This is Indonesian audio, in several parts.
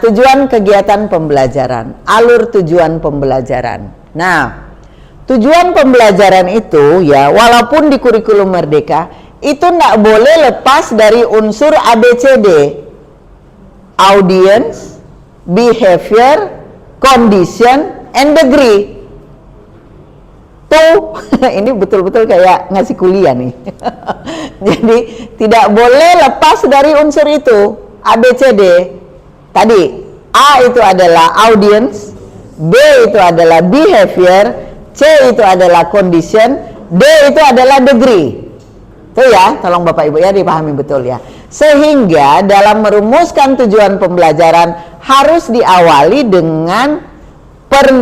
tujuan kegiatan pembelajaran, alur tujuan pembelajaran. Nah, tujuan pembelajaran itu ya, walaupun di kurikulum Merdeka itu tidak boleh lepas dari unsur ABCD. Audience, behavior, condition, and degree. Tuh, ini betul-betul kayak ngasih kuliah nih. Jadi tidak boleh lepas dari unsur itu, ABCD. Tadi A itu adalah audience, B itu adalah behavior, C itu adalah condition, D itu adalah degree. Tuh ya, tolong Bapak Ibu ya dipahami betul ya. Sehingga dalam merumuskan tujuan pembelajaran harus diawali dengan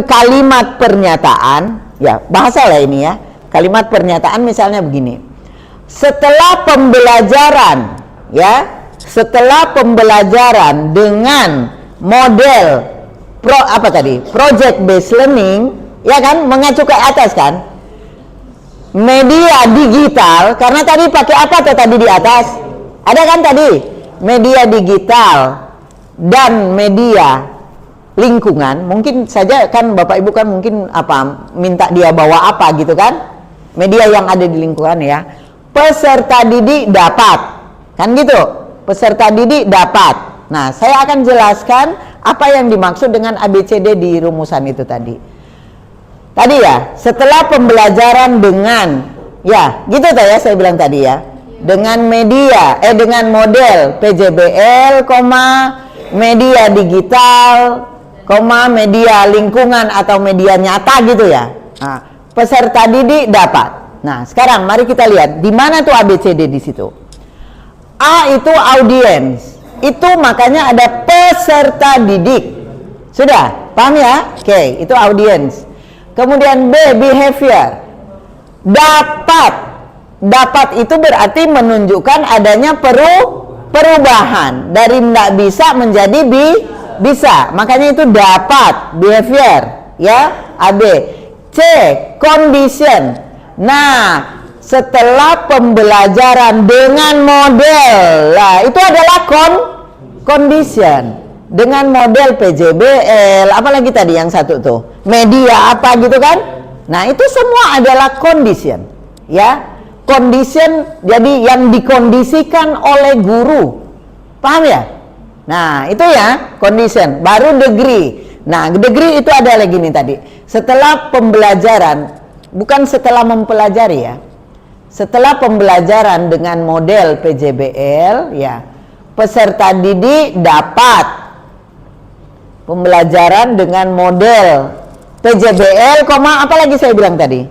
kalimat pernyataan, ya bahasa lah ini ya. Kalimat pernyataan misalnya begini. Setelah pembelajaran, ya, setelah pembelajaran dengan model project based learning, ya kan, mengacu ke atas kan, media digital, karena tadi pakai apa tuh tadi di atas, ada kan tadi media digital dan media lingkungan. Mungkin saja kan Bapak Ibu kan mungkin minta dia bawa apa gitu kan, media yang ada di lingkungan ya. Peserta didik dapat, kan gitu, peserta didik dapat. Nah, saya akan jelaskan apa yang dimaksud dengan ABCD di rumusan itu tadi. Tadi ya, setelah pembelajaran dengan, ya gitu ya saya bilang tadi ya, dengan media, dengan model PJBL, media digital, media lingkungan atau media nyata gitu ya. Nah, peserta didik dapat. Nah, sekarang mari kita lihat di mana tuh ABCD di situ. A itu audience, itu makanya ada peserta didik. Sudah, paham ya? Oke, itu audience. Kemudian B, behavior. Dapat itu berarti menunjukkan adanya perubahan dari tidak bisa menjadi bisa. Makanya itu dapat, behavior, ya, AB. C, condition. Nah, setelah pembelajaran dengan model, lah itu adalah condition. Dengan model PJBL, apalagi tadi yang satu tuh, media apa gitu kan. Nah, itu semua adalah condition, ya. Condition, jadi yang dikondisikan oleh guru, paham ya? Nah, itu ya condition. Baru degree. Nah, degree itu ada lagi nih tadi, setelah pembelajaran, bukan setelah mempelajari ya, setelah pembelajaran dengan model PJBL ya, peserta didik dapat pembelajaran dengan model PJBL, apalagi saya bilang tadi,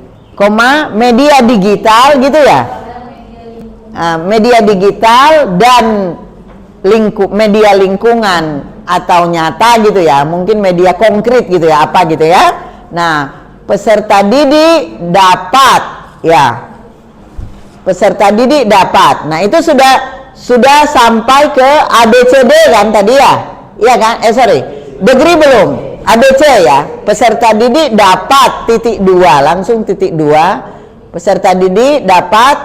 media digital gitu ya, media digital dan media lingkungan atau nyata gitu ya, mungkin media konkret gitu ya, apa gitu ya. Nah, peserta didik dapat ya, peserta didik dapat. Nah, itu sudah sampai ke ABCD kan tadi ya, iya kan? Degree belum, ABC ya. Peserta didik dapat titik 2, langsung titik 2. Peserta didik dapat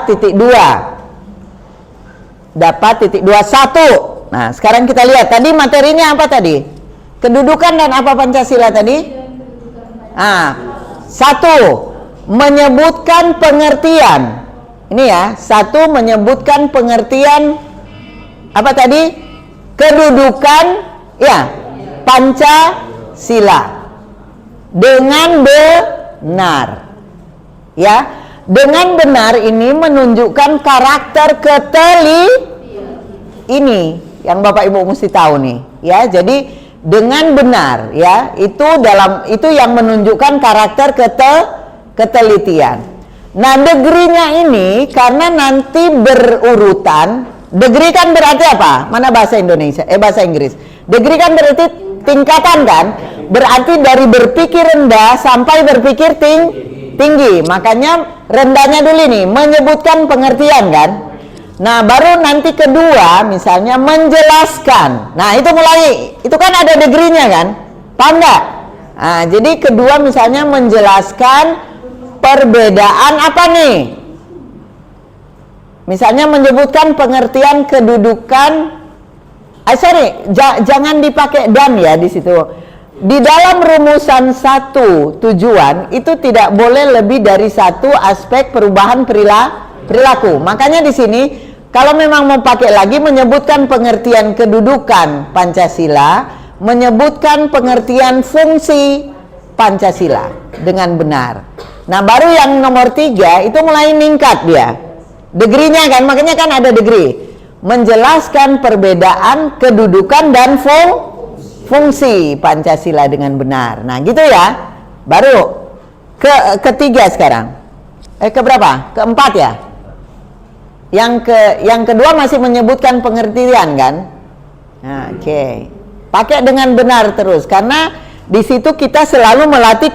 titik 2. Dapat titik 21. Nah, sekarang kita lihat tadi materinya apa tadi? Kedudukan dan apa Pancasila tadi? Satu, menyebutkan pengertian. Ini ya, satu menyebutkan pengertian apa tadi? Kedudukan ya Pancasila dengan benar. Ya, dengan benar ini menunjukkan karakter ini yang Bapak Ibu mesti tahu nih, ya. Jadi dengan benar ya, itu yang menunjukkan karakter ketelitian. Nah, degree-nya ini karena nanti berurutan. Degree kan berarti apa? Mana bahasa Indonesia? Bahasa Inggris. Degree kan berarti tingkatan kan? Berarti dari berpikir rendah sampai berpikir tinggi. Makanya rendahnya dulu nih, menyebutkan pengertian kan? Nah, baru nanti kedua misalnya menjelaskan. Nah, itu mulai, itu kan ada degree-nya kan? Paham nggak? Nah, jadi kedua misalnya menjelaskan perbedaan apa nih? Misalnya menyebutkan pengertian kedudukan Jangan dipakai dan ya di situ. Di dalam rumusan satu tujuan itu tidak boleh lebih dari satu aspek perubahan perilaku. Makanya di sini kalau memang mau pakai lagi menyebutkan pengertian kedudukan Pancasila, menyebutkan pengertian fungsi Pancasila dengan benar. Nah, baru yang nomor 3 itu mulai meningkat dia. Degree-nya kan, makanya kan ada degree. Menjelaskan perbedaan kedudukan dan fungsi Pancasila dengan benar. Nah, gitu ya. Baru ketiga sekarang. Keberapa? Keempat ya? Yang kedua masih menyebutkan pengertian kan? Nah, oke. Pakai dengan benar terus karena di situ kita selalu melatih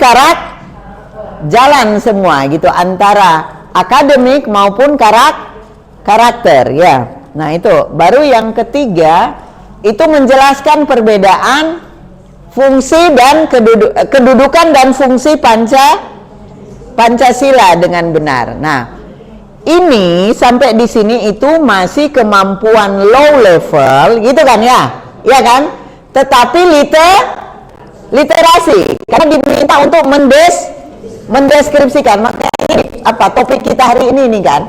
jalan semua gitu antara akademik maupun karakter ya. Nah, itu baru yang ketiga itu menjelaskan perbedaan fungsi dan kedudukan dan fungsi Pancasila dengan benar. Nah, ini sampai di sini itu masih kemampuan low level gitu kan ya? Iya kan? Tetapi literasi karena diminta untuk mendeskripsikan. Makanya ini apa topik kita hari ini kan?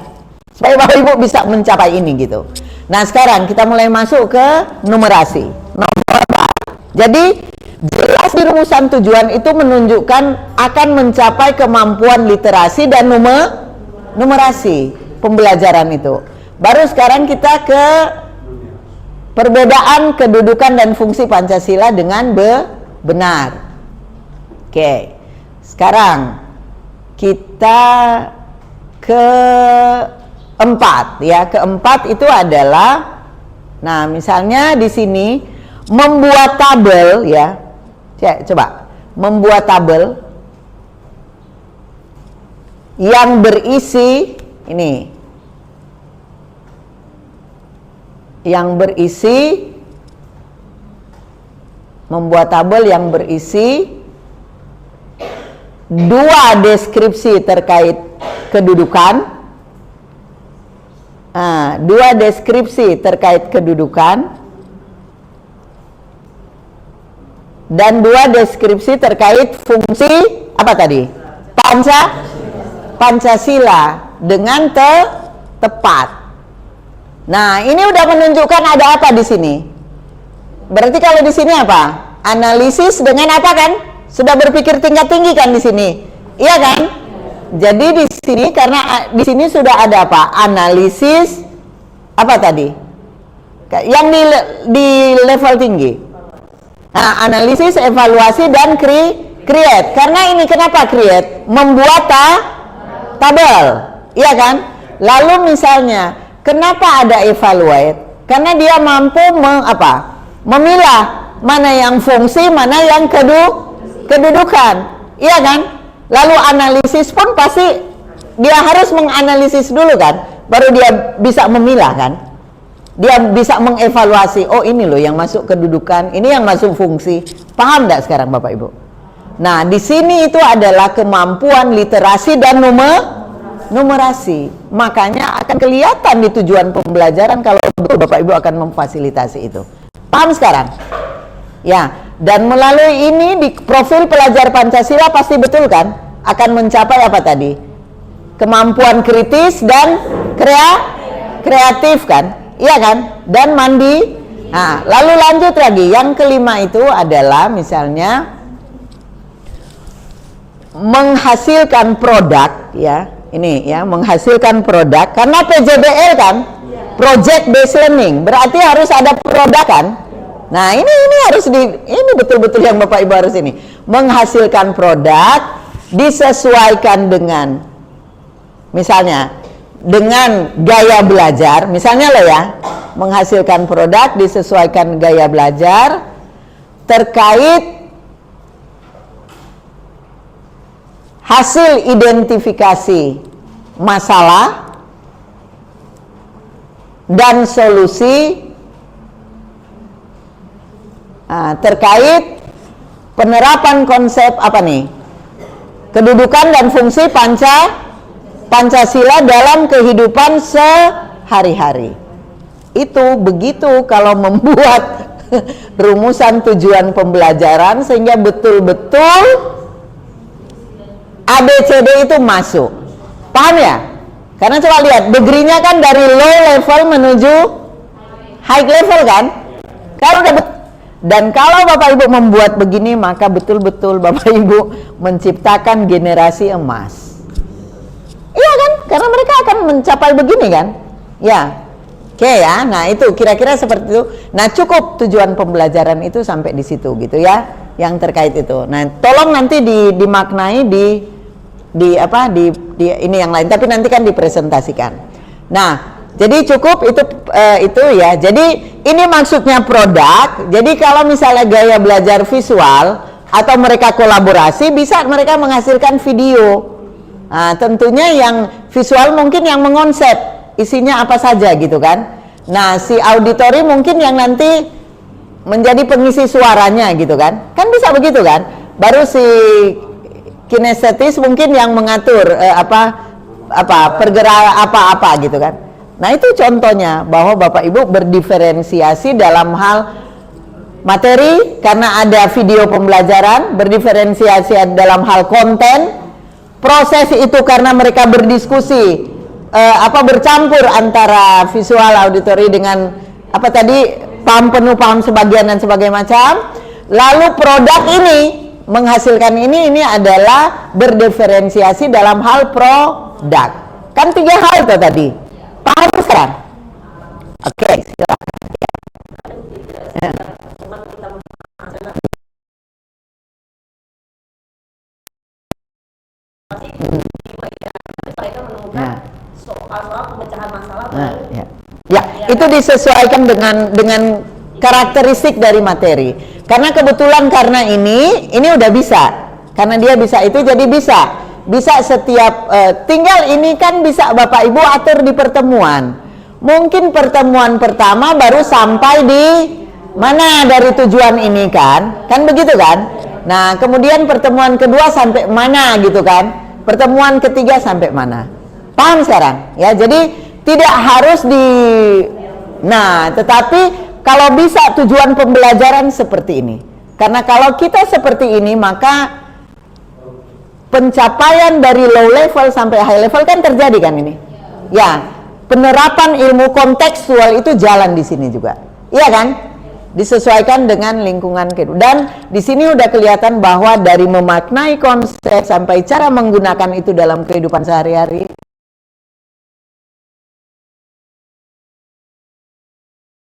Supaya Bapak Ibu bisa mencapai ini gitu. Nah, sekarang kita mulai masuk ke numerasi. Jadi jelas di rumusan tujuan itu menunjukkan akan mencapai kemampuan literasi dan numerasi pembelajaran itu. Baru sekarang kita ke perbedaan kedudukan dan fungsi Pancasila dengan benar. Oke. Sekarang kita keempat ya. Keempat itu adalah nah, misalnya di sini membuat tabel ya. Coba membuat tabel yang berisi ini. Yang berisi membuat tabel yang berisi 2 deskripsi terkait kedudukan. 2 deskripsi terkait kedudukan dan 2 deskripsi terkait fungsi apa tadi? Pancasila dengan tepat. Nah, ini udah menunjukkan ada apa di sini? Berarti kalau di sini apa? Analisis dengan apa kan? Sudah berpikir tingkat tinggi kan di sini? Iya kan? Jadi di sini karena di sini sudah ada apa? Analisis apa tadi? Yang di level tinggi. Nah, analisis, evaluasi dan create. Karena ini kenapa create? Membuat tabel. Iya kan? Lalu misalnya kenapa ada evaluate? Karena dia mampu memilah mana yang fungsi, mana yang kedudukan. Iya kan? Lalu analisis pun pasti dia harus menganalisis dulu kan, baru dia bisa memilah kan. Dia bisa mengevaluasi, oh ini loh yang masuk kedudukan, ini yang masuk fungsi. Paham enggak sekarang Bapak Ibu? Nah, di sini itu adalah kemampuan literasi dan numerasi. Makanya akan kelihatan di tujuan pembelajaran kalau Bapak Ibu akan memfasilitasi itu. Paham sekarang? Ya, dan melalui ini di profil pelajar Pancasila pasti betul kan? Akan mencapai apa tadi? Kemampuan kritis dan kreatif kan? Iya kan? Dan mandi. Nah, lalu lanjut lagi. Yang kelima itu adalah misalnya menghasilkan produk ya. Ini ya, menghasilkan produk karena PJBL kan? Project based learning. Berarti harus ada produk kan? Nah, ini harus ini betul-betul yang Bapak Ibu harus ini. Menghasilkan produk disesuaikan dengan misalnya dengan gaya belajar, misalnya loh ya, menghasilkan produk disesuaikan gaya belajar terkait hasil identifikasi masalah dan solusi terkait penerapan konsep apa nih? Kedudukan dan fungsi Pancasila dalam kehidupan sehari-hari. itu begitu kalau membuat rumusan tujuan pembelajaran sehingga betul-betul ABCD itu masuk. Paham ya? Karena coba lihat, degree-nya kan dari low level menuju high level kan? Dan kalau Bapak Ibu membuat begini, maka betul-betul Bapak Ibu menciptakan generasi emas. Iya kan? Karena mereka akan mencapai begini kan? Ya. Oke ya, nah itu kira-kira seperti itu. Nah cukup tujuan pembelajaran itu sampai di situ gitu ya, yang terkait itu. Nah tolong nanti dimaknai di ini yang lain, tapi nanti kan dipresentasikan. Nah jadi cukup itu ya. Jadi ini maksudnya produk. Jadi kalau misalnya gaya belajar visual atau mereka kolaborasi, bisa mereka menghasilkan video. Nah tentunya yang visual mungkin yang mengonsep isinya apa saja gitu kan. Nah si auditori mungkin yang nanti menjadi pengisi suaranya gitu kan. Kan bisa begitu kan. Baru si kinestetis mungkin yang mengatur pergerakan apa gitu kan. Nah itu contohnya bahwa Bapak Ibu berdiferensiasi dalam hal materi karena ada video pembelajaran, berdiferensiasi dalam hal konten, proses itu karena mereka berdiskusi bercampur antara visual auditori dengan paham penuh, paham sebagian dan sebagainya macam. Lalu produk ini menghasilkan ini adalah berdiferensiasi dalam hal produk. Kan 3 hal itu tadi. Paham sekarang? Oke, silakan. Ya. Soal pemecahan masalah ya, itu disesuaikan dengan karakteristik dari materi. Karena kebetulan karena ini udah bisa. Karena dia bisa itu jadi bisa setiap tinggal ini kan bisa Bapak Ibu atur di pertemuan. Mungkin pertemuan pertama baru sampai di mana dari tujuan ini kan begitu kan. Nah kemudian pertemuan kedua sampai mana gitu kan, pertemuan ketiga sampai mana. Paham sekarang ya? Jadi tidak harus tetapi kalau bisa tujuan pembelajaran seperti ini. Karena kalau kita seperti ini maka pencapaian dari low level sampai high level kan terjadi kan ini. Ya, penerapan ilmu kontekstual itu jalan di sini juga. Iya kan? Disesuaikan dengan lingkungan kehidupan. Dan di sini udah kelihatan bahwa dari memaknai konsep sampai cara menggunakan itu dalam kehidupan sehari-hari